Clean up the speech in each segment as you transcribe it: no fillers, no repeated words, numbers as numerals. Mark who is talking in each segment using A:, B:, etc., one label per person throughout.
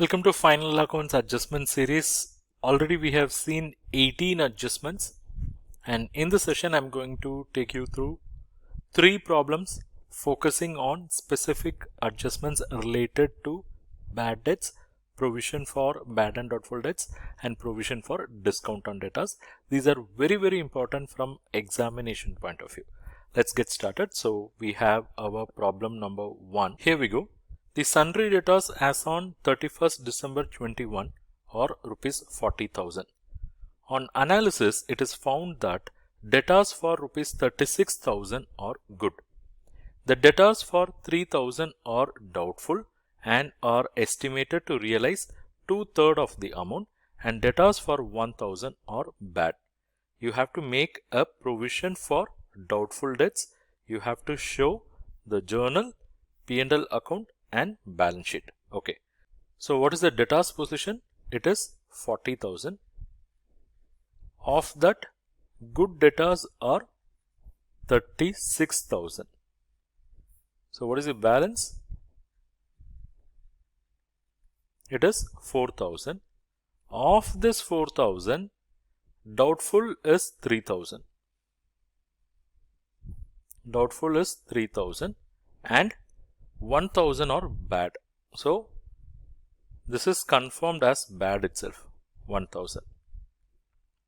A: Welcome to Final Accounts Adjustment Series. Already we have seen 18 adjustments, and in this session I'm going to take you through 3 problems focusing on specific adjustments related to bad debts, provision for bad and doubtful debts, and provision for discount on debtors. These are very important from examination point of view. Let's get started. So we have our problem number 1. Here we go. The sundry debtors as on 31st December 21 are rupees 40,000. On analysis, it is found that debtors for rupees 36,000 are good. The debtors for 3,000 are doubtful and are estimated to realize 2/3 of the amount, and debtors for 1,000 are bad. You have to make a provision for doubtful debts. You have to show the journal, P&L account and balance sheet. Okay. So what is the debtors position? It is 40,000. Of that, good debtors are 36,000. So what is the balance? It is 4,000. Of this 4,000, doubtful is 3,000. Doubtful is 3,000 and 1,000 are bad. So this is confirmed as bad itself, 1,000.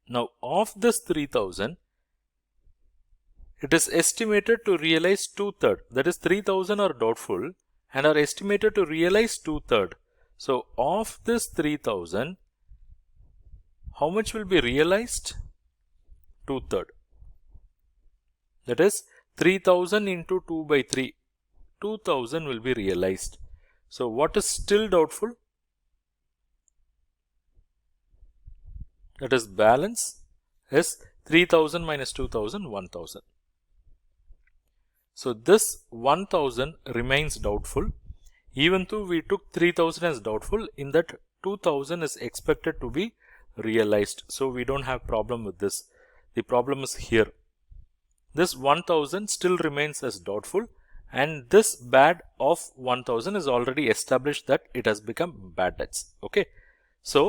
A: Now of this 3,000, it is estimated to realize 2/3. That is 3,000 are doubtful and are estimated to realize 2/3. So of this 3,000, how much will be realized? 2/3. That is 3,000 into 2 by 3. 2,000 will be realized. So what is still doubtful? That is balance is 3,000 minus 2,000, 1,000. So this 1,000 remains doubtful. Even though we took 3,000 as doubtful, in that 2,000 is expected to be realized. So we don't have problem with this. The problem is here. This 1,000 still remains as doubtful, and this bad of 1,000 is already established that it has become bad debts. Okay. So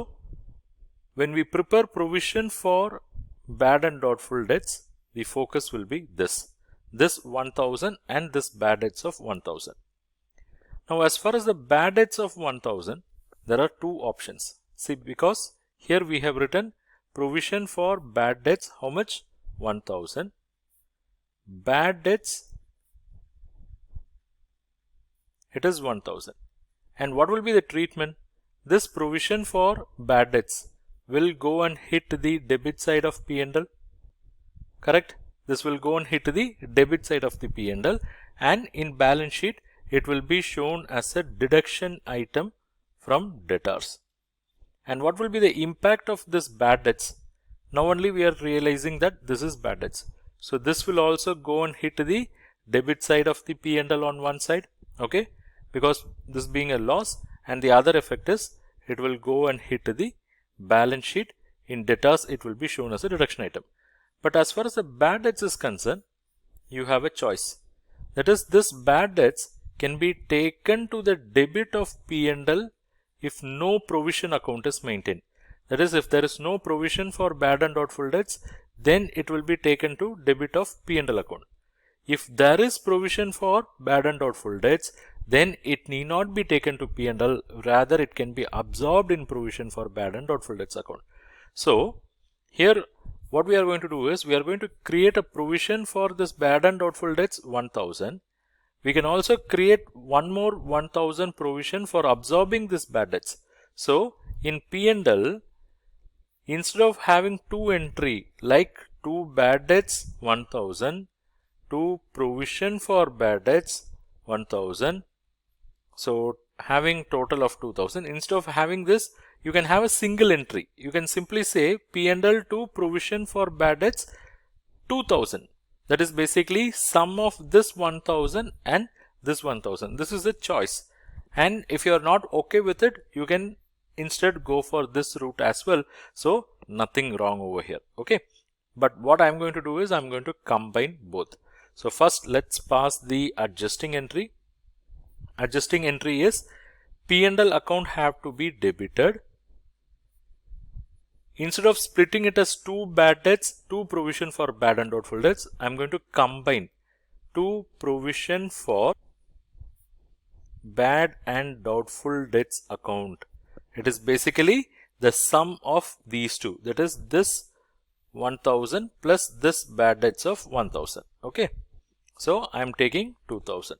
A: when we prepare provision for bad and doubtful debts, the focus will be this 1,000 and this bad debts of 1,000. Now as far as the bad debts of 1,000, there are two options. See, because here we have written provision for bad debts, how much? 1,000. Bad debts, it is 1,000. And what will be the treatment? This provision for bad debts will go and hit the debit side of P&L. Correct? This will go and hit the debit side of the P&L, and in balance sheet it will be shown as a deduction item from debtors. And what will be the impact of this bad debts? Now only we are realizing that this is bad debts. So this will also go and hit the debit side of the P&L on one side. Okay, because this being a loss, and the other effect is it will go and hit the balance sheet. In debtors it will be shown as a deduction item. But as far as the bad debts is concerned, you have a choice. That is, this bad debts can be taken to the debit of P&L if no provision account is maintained. That is, if there is no provision for bad and doubtful debts, then it will be taken to debit of P&L account. If there is provision for bad and doubtful debts, then it need not be taken to P&L, rather it can be absorbed in provision for bad and doubtful debts account. So here what we are going to do is, we are going to create a provision for this bad and doubtful debts 1,000. We can also create one more 1,000 provision for absorbing this bad debts. So in P&L, instead of having two entry like 2 bad debts 1,000, 2 provision for bad debts 1,000, so having total of 2,000, instead of having this, you can have a single entry. You can simply say P&L to provision for bad debts 2,000. That is basically sum of this 1,000 and this 1,000. This is a choice. And if you are not okay with it, you can instead go for this route as well. So nothing wrong over here. Okay. But what I am going to do is, I am going to combine both. So first let's pass the adjusting entry. Adjusting entry is P&L account have to be debited. Instead of splitting it as two bad debts, two provision for bad and doubtful debts, I am going to combine two provision for bad and doubtful debts account. It is basically the sum of these two, that is this 1000 plus this bad debts of 1000. Okay, so I am taking 2000.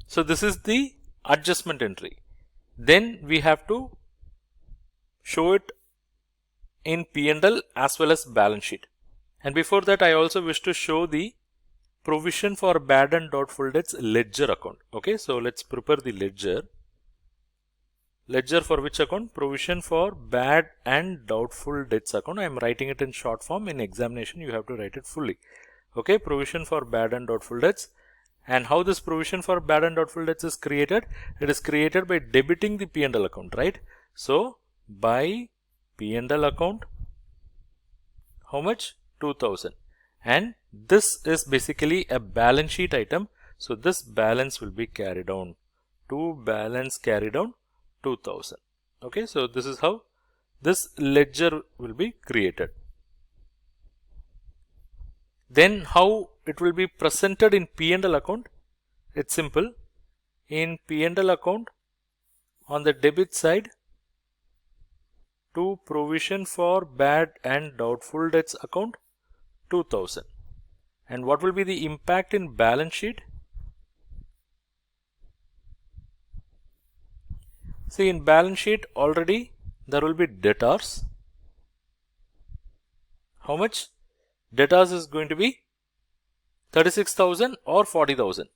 A: So this is the adjustment entry. Then we have to show it in P&L as well as balance sheet. And before that, I also wish to show the provision for bad and doubtful debts ledger account. Okay, so let's prepare the ledger. Ledger for which account? Provision for bad and doubtful debts account. I am writing it in short form. In examination, you have to write it fully. Okay, provision for bad and doubtful debts. And how this provision for bad and doubtful debts is created? It is created by debiting the P&L account, right? So, by P&L account, how much? 2000. And this is basically a balance sheet item. So, this balance will be carried on. To balance carried on 2000. Okay, so this is how this ledger will be created. Then how it will be presented in P&L account? It's simple. In P&L account, on the debit side, to provision for bad and doubtful debts account 2000. And what will be the impact in balance sheet? See, in balance sheet already there will be debtors. How much? Debtors is going to be 36,000 or 40,000.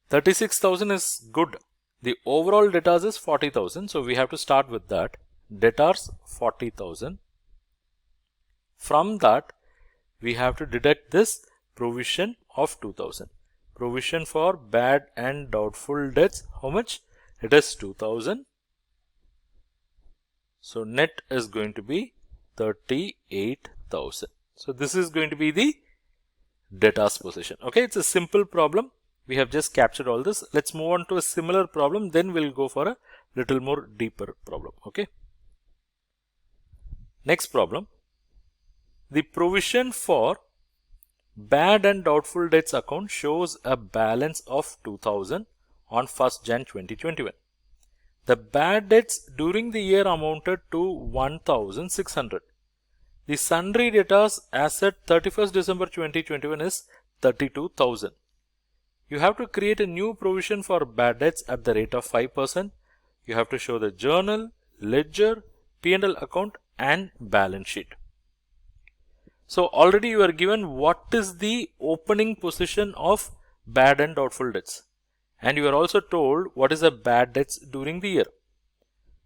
A: 36,000 is good. The overall debtors is 40,000. So we have to start with that. Debtors 40,000. From that, we have to deduct this provision of 2000. Provision for bad and doubtful debts. How much? It is 2000. So net is going to be 38,000. So this is going to be the debtors position. Okay, it's a simple problem. We have just captured all this. Let's move on to a similar problem. Then we'll go for a little more deeper problem. Okay. Next problem. The provision for bad and doubtful debts account shows a balance of 2000 on 1st Jan 2021. The bad debts during the year amounted to 1600. The sundry debtors as at 31st December 2021 is 32,000. You have to create a new provision for bad debts at the rate of 5%. You have to show the journal, ledger, P&L account and balance sheet. So already you are given what is the opening position of bad and doubtful debts. And you are also told what is the bad debts during the year.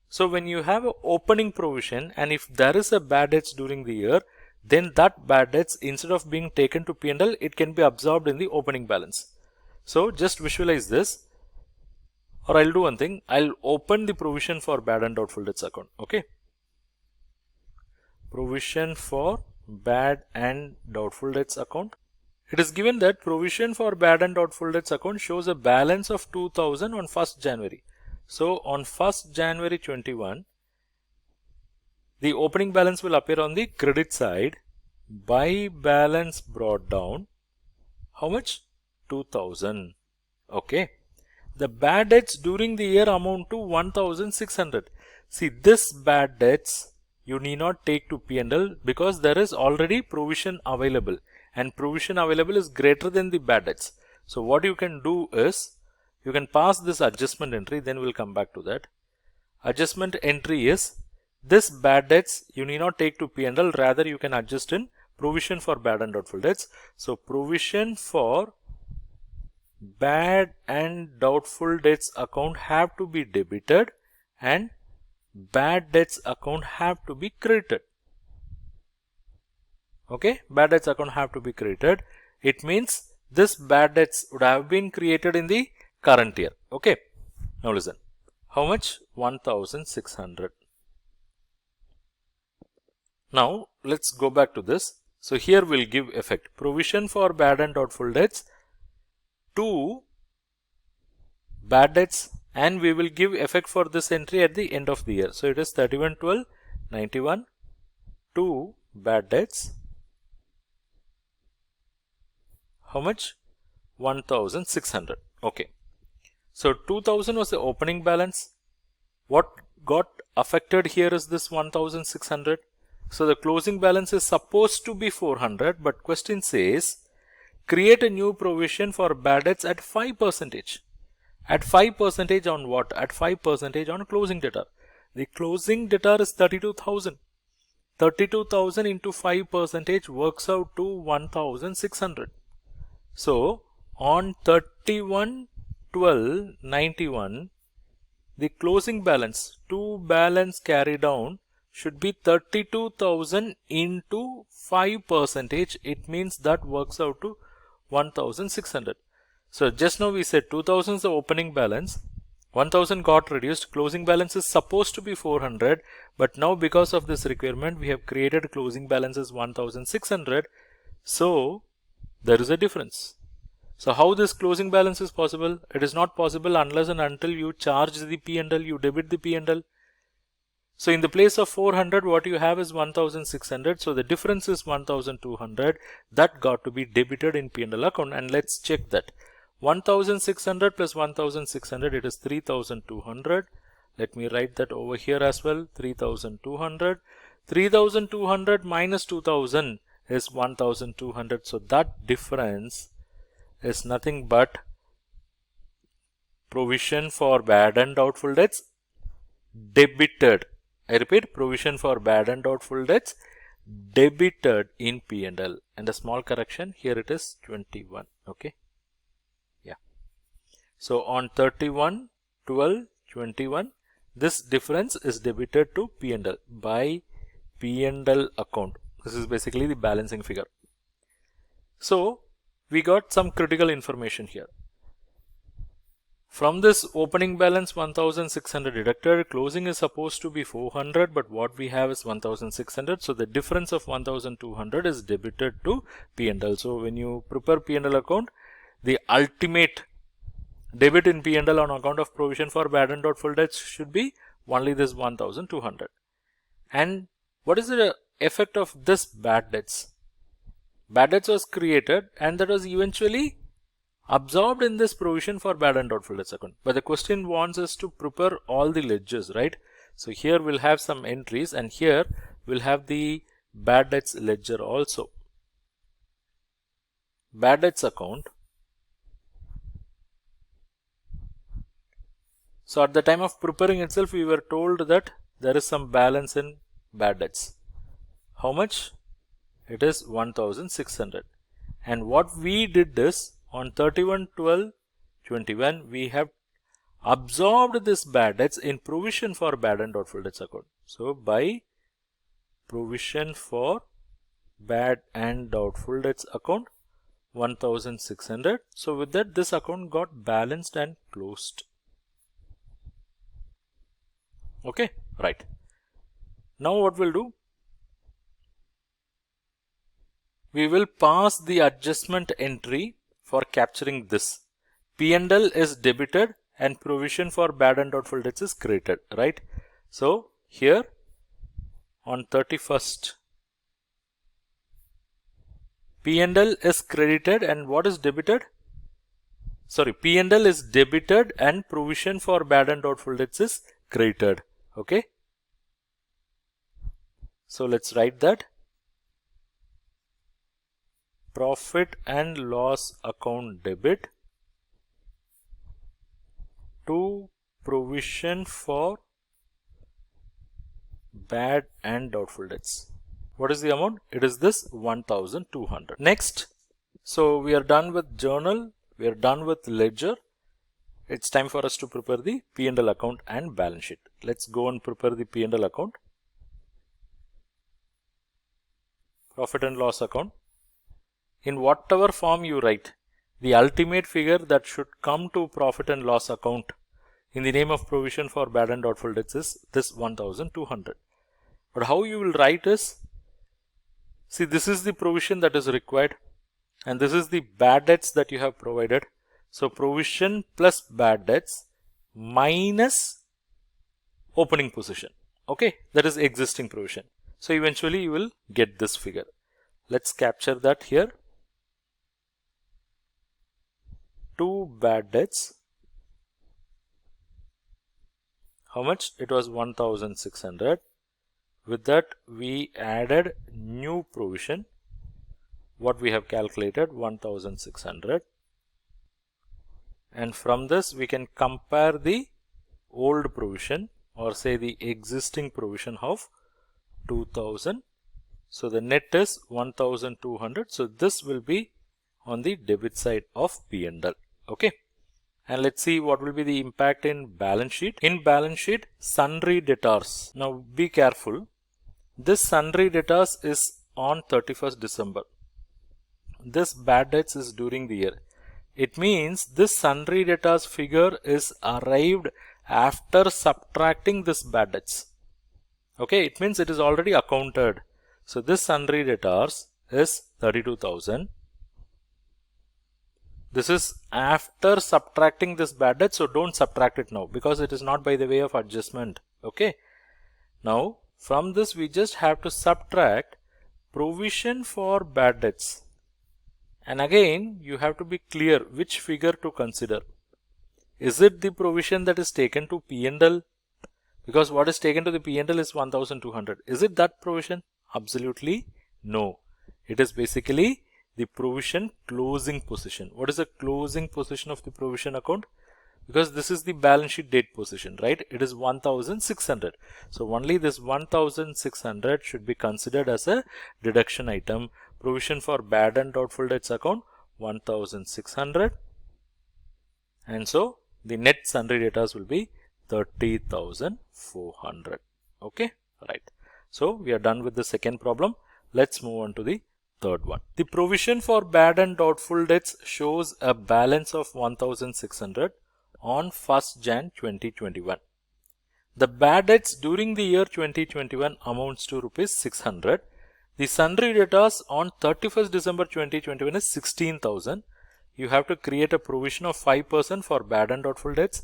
A: So when you have an opening provision and if there is a bad debts during the year, then that bad debts instead of being taken to P&L, it can be absorbed in the opening balance. So just visualize this, or I'll do one thing. I'll open the provision for bad and doubtful debts account. Okay. Provision for bad and doubtful debts account. It is given that provision for bad and doubtful debts account shows a balance of 2000 on 1st January. So on 1st January 21, the opening balance will appear on the credit side. By balance brought down, how much? 2000. Okay. The bad debts during the year amount to 1600. See, this bad debts you need not take to P&L because there is already provision available. And provision available is greater than the bad debts. So what you can do is, you can pass this adjustment entry, then we'll come back to that. Adjustment entry is, this bad debts you need not take to P&L, rather you can adjust in provision for bad and doubtful debts. So provision for bad and doubtful debts account have to be debited and bad debts account have to be credited. Okay, bad debts account have to be created. It means this bad debts would have been created in the current year. Okay, now listen. How much? 1600. Now let's go back to this. So here we'll give effect. Provision for bad and doubtful debts to bad debts, and we will give effect for this entry at the end of the year. So it is 31/12/91 to bad debts. How much? 1,600. Okay. So 2,000 was the opening balance. What got affected here is this 1,600. So the closing balance is supposed to be 400, but question says create a new provision for bad debts at 5%. At 5% on what? At 5% on closing debtor. The closing debtor is 32,000. 32,000 into 5% works out to 1,600. So on 31/12/91, the closing balance to balance carry down should be 32,000 into 5%. It means that works out to 1,600. So just now we said 2,000 is the opening balance, 1,000 got reduced, closing balance is supposed to be 400, but now because of this requirement we have created closing balance as 1,600. So there is a difference. So how this closing balance is possible? It is not possible unless and until you charge the P&L, you debit the P&L. So in the place of 400, what you have is 1,600. So the difference is 1,200. That got to be debited in P&L account. And let's check that. 1,600 plus 1,600, it is 3,200. Let me write that over here as well. 3,200. 3,200 minus 2,000 is 1,200. So that difference is nothing but provision for bad and doubtful debts debited. I repeat, provision for bad and doubtful debts debited in P&L. And a small correction, here it is 21. Okay. Yeah. So on 31/12/21, this difference is debited to P&L by P&L account. This is basically the balancing figure. So we got some critical information here. From this opening balance 1,600 deducted, closing is supposed to be 400, but what we have is 1,600. So the difference of 1,200 is debited to P&L. So when you prepare P&L account, the ultimate debit in P&L on account of provision for bad and doubtful debts should be only this 1,200. And what is the effect of this bad debts? Bad debts was created and that was eventually absorbed in this provision for bad and doubtful debts account. But the question wants us to prepare all the ledgers, right? So here we'll have some entries and here we'll have the bad debts ledger also. Bad debts account. So at the time of preparing itself, we were told that there is some balance in bad debts. How much? It is 1,600. And what we did is on 31/12/21, we have absorbed this bad debts in provision for bad and doubtful debts account. So by provision for bad and doubtful debts account 1,600. So with that, this account got balanced and closed. Okay, right. Now what we'll do? We will pass the adjustment entry for capturing this. P&L is debited and provision for bad and doubtful debts is created, right? So here on 31st, P&L is credited and what is debited? Sorry, P&L is debited and provision for bad and doubtful debts is created. Okay. So let's write that. Profit and loss account debit to provision for bad and doubtful debts. What is the amount? It is this 1,200. Next, so we are done with journal, we are done with ledger. It's time for us to prepare the P&L account and balance sheet. Let's go and prepare the P&L account. Profit and loss account. In whatever form you write, the ultimate figure that should come to profit and loss account in the name of provision for bad and doubtful debts is this 1,200. But how you will write is, see, this is the provision that is required and this is the bad debts that you have provided. So provision plus bad debts minus opening position. Okay, that is existing provision. So eventually you will get this figure. Let's capture that here. 2 bad debts. How much? It was 1600. With that we added new provision. What we have calculated, 1600. And from this we can compare the old provision, or say the existing provision of 2000. So the net is 1200. So this will be on the debit side of P&L. Okay. And let's see what will be the impact in balance sheet. In balance sheet, sundry debtors. Now be careful. This sundry debtors is on 31st December. This bad debts is during the year. It means this sundry debtors figure is arrived after subtracting this bad debts. Okay, it means it is already accounted. So this sundry debtors is 32,000. This is after subtracting this bad debt, so don't subtract it now because it is not by the way of adjustment. Okay. Now from this we just have to subtract provision for bad debts. And again you have to be clear which figure to consider. Is it the provision that is taken to P&L? Because what is taken to the P&L is 1200. Is it that provision? Absolutely no. It is basically the provision closing position. What is the closing position of the provision account? Because this is the balance sheet date position, right? It is 1600. So only this 1600 should be considered as a deduction item. Provision for bad and doubtful debts account 1600. And so the net sundry debtors will be 30,400. Okay, right. So we are done with the second problem. Let's move on to the third one. The provision for bad and doubtful debts shows a balance of 1600 on 1st Jan 2021. The bad debts during the year 2021 amounts to rupees 600. The sundry debtors on 31st December 2021 is 16,000. You have to create a provision of 5% for bad and doubtful debts,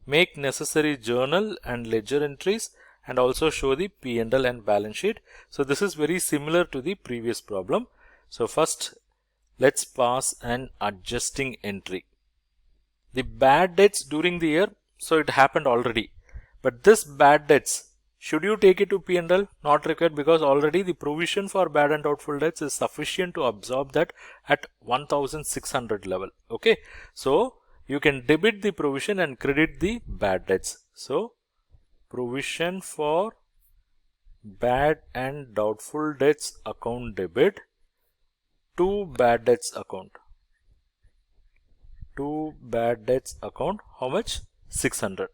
A: make necessary journal and ledger entries, and also show the P&L and balance sheet. So this is very similar to the previous problem. So first let's pass an adjusting entry. The bad debts during the year, so it happened already. But this bad debts, should you take it to P&L? Not required, because already the provision for bad and doubtful debts is sufficient to absorb that at 1600 level. Okay. So you can debit the provision and credit the bad debts. So provision for bad and doubtful debts account debit to bad debts account. To bad debts account, how much? 600.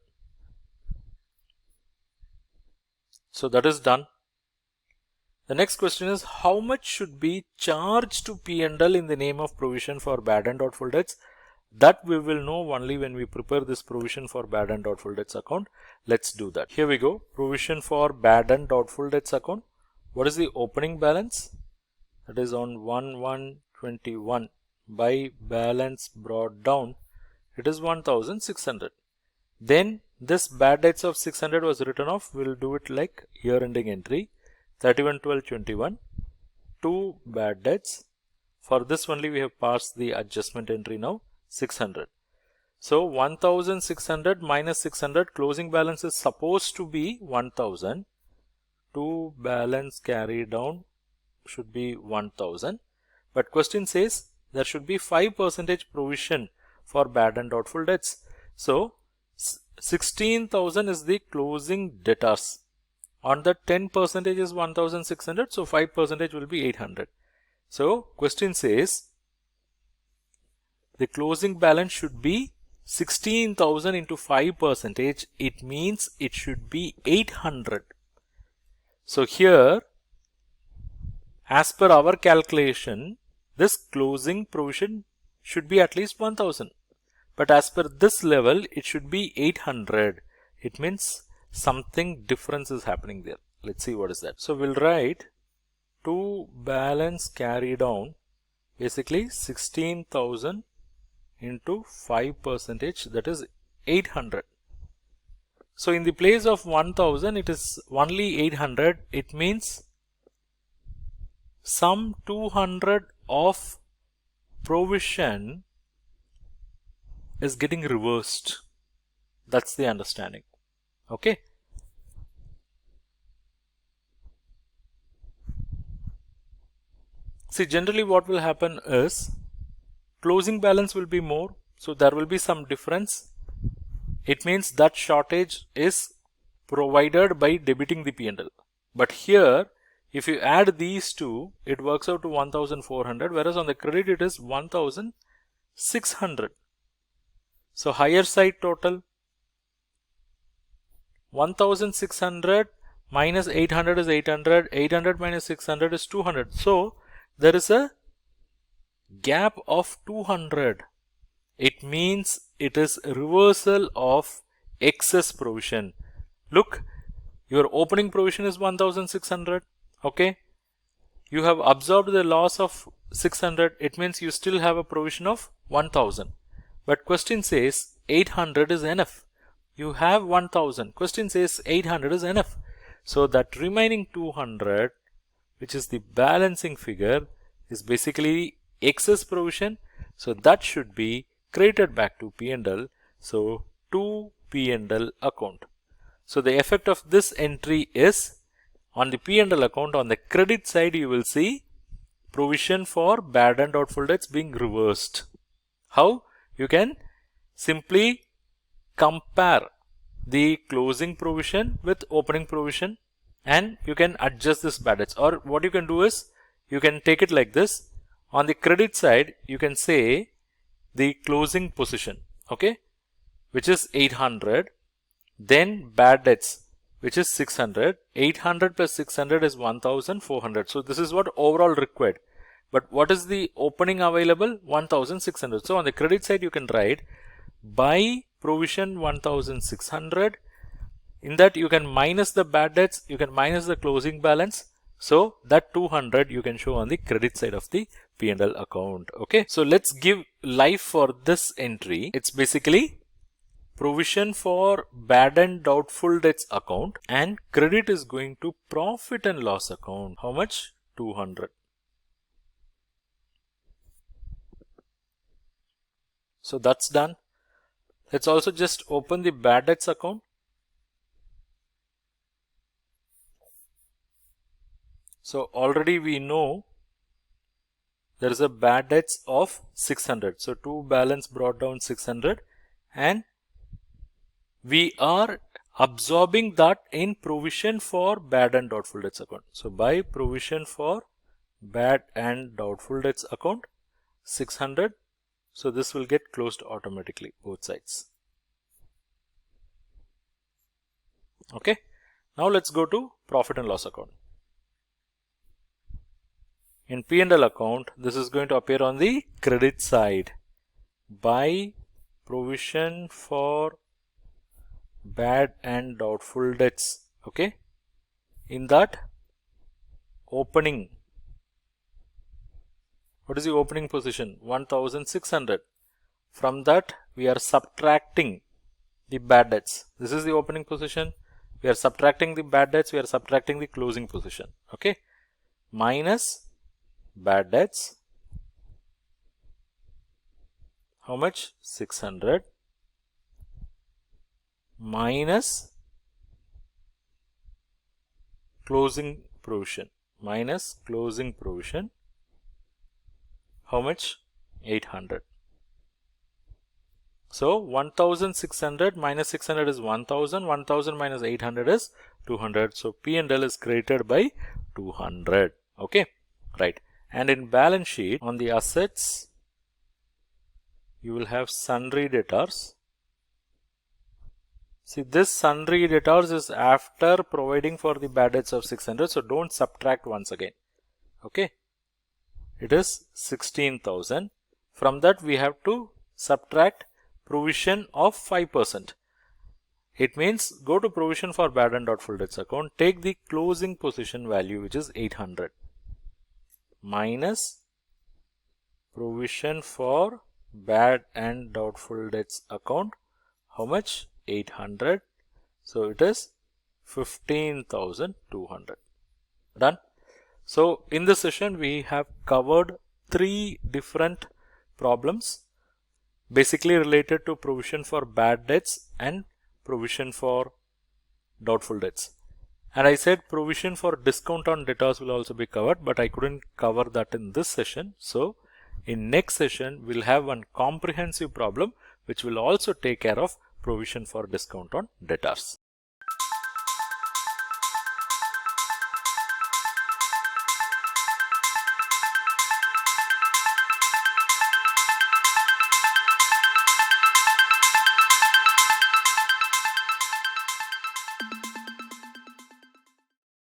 A: So that is done. The next question is, how much should be charged to P&L in the name of provision for bad and doubtful debts? That we will know only when we prepare this provision for bad and doubtful debts account. Let's do that. Here we go. Provision for bad and doubtful debts account. What is the opening balance? That is on 1121 by balance brought down. It is 1600. Then this bad debts of 600 was written off. We'll do it like year ending entry 31/12/21. 2 bad debts. For this only we have passed the adjustment entry now, 600. So 1600 minus 600, closing balance is supposed to be 1000. 2 balance carry down should be 1000. But question says there should be 5% provision for bad and doubtful debts. So 16,000 is the closing debtors. On the 10% is 1600, so 5% will be 800. So question says the closing balance should be 16,000 into 5%. It means it should be 800. So here, as per our calculation, this closing provision should be at least 1000. But as per this level, it should be 800. It means something difference is happening there. Let's see what is that. So we'll write 2 balance carry down, basically 16,000 into 5%, that is 800. So in the place of 1000 it is only 800. It means some 200 of provision is getting reversed. That's the understanding. Okay. See, generally what will happen is closing balance will be more, so there will be some difference. It means that shortage is provided by debiting the P&L. But here, if you add these two, it works out to 1400, whereas on the credit it is 1600. So higher side total 1600 minus 800 is 800, 800 minus 600 is 200. So there is a gap of 200. It means it is reversal of excess provision. Look, your opening provision is 1600. Okay, you have absorbed the loss of 600. It means you still have a provision of 1000. But question says 800 is enough. You have 1000. Question says 800 is enough. So that remaining 200, which is the balancing figure, is basically excess provision. So that should be credited back to P&L. So to P&L account. So the effect of this entry is on the P&L account, on the credit side, you will see provision for bad and doubtful debts being reversed. How? You can simply compare the closing provision with opening provision and you can adjust this bad debts. Or what you can do is, you can take it like this. On the credit side, you can say the closing position, okay, which is 800, then bad debts, which is 600. 800 plus 600 is 1400. So this is what overall required. But what is the opening available? 1600. So on the credit side, you can write by provision 1600. In that you can minus the bad debts, you can minus the closing balance. So that 200 you can show on the credit side of the P&L account. Okay. So let's give life for this entry. It's basically provision for bad and doubtful debts account, and credit is going to profit and loss account. How much? 200. So that's done. Let's also just open the bad debts account. So already we know there is a bad debts of 600. So to balance brought down 600 and we are absorbing that in provision for bad and doubtful debts account. So by provision for bad and doubtful debts account 600. So this will get closed automatically, both sides. Okay. Now let's go to profit and loss account. In P&L account, this is going to appear on the credit side. By provision for bad and doubtful debts. Okay. In that opening, what is the opening position? 1600. From that we are subtracting the bad debts. This is the opening position. We are subtracting the bad debts. We are subtracting the closing position. Okay. Minus bad debts. How much? 600. Minus closing provision. Minus closing provision. How much? 800. So 1600 minus 600 is 1000. 1000 minus 800 is 200. So P&L is created by 200. Okay. Right. And in balance sheet, on the assets, you will have sundry debtors. See, this sundry debtors is after providing for the bad debts of 600. So don't subtract once again. Okay. It is 16,000. From that we have to subtract provision of 5%. It means go to provision for bad and doubtful debts account. Take the closing position value, which is 800. Minus provision for bad and doubtful debts account. How much? 800. So it is 15,200. Done. So in this session we have covered 3 different problems basically related to provision for bad debts and provision for doubtful debts. And I said provision for discount on debtors will also be covered, but I couldn't cover that in this session. So in next session we'll have one comprehensive problem which will also take care of provision for discount on debtors.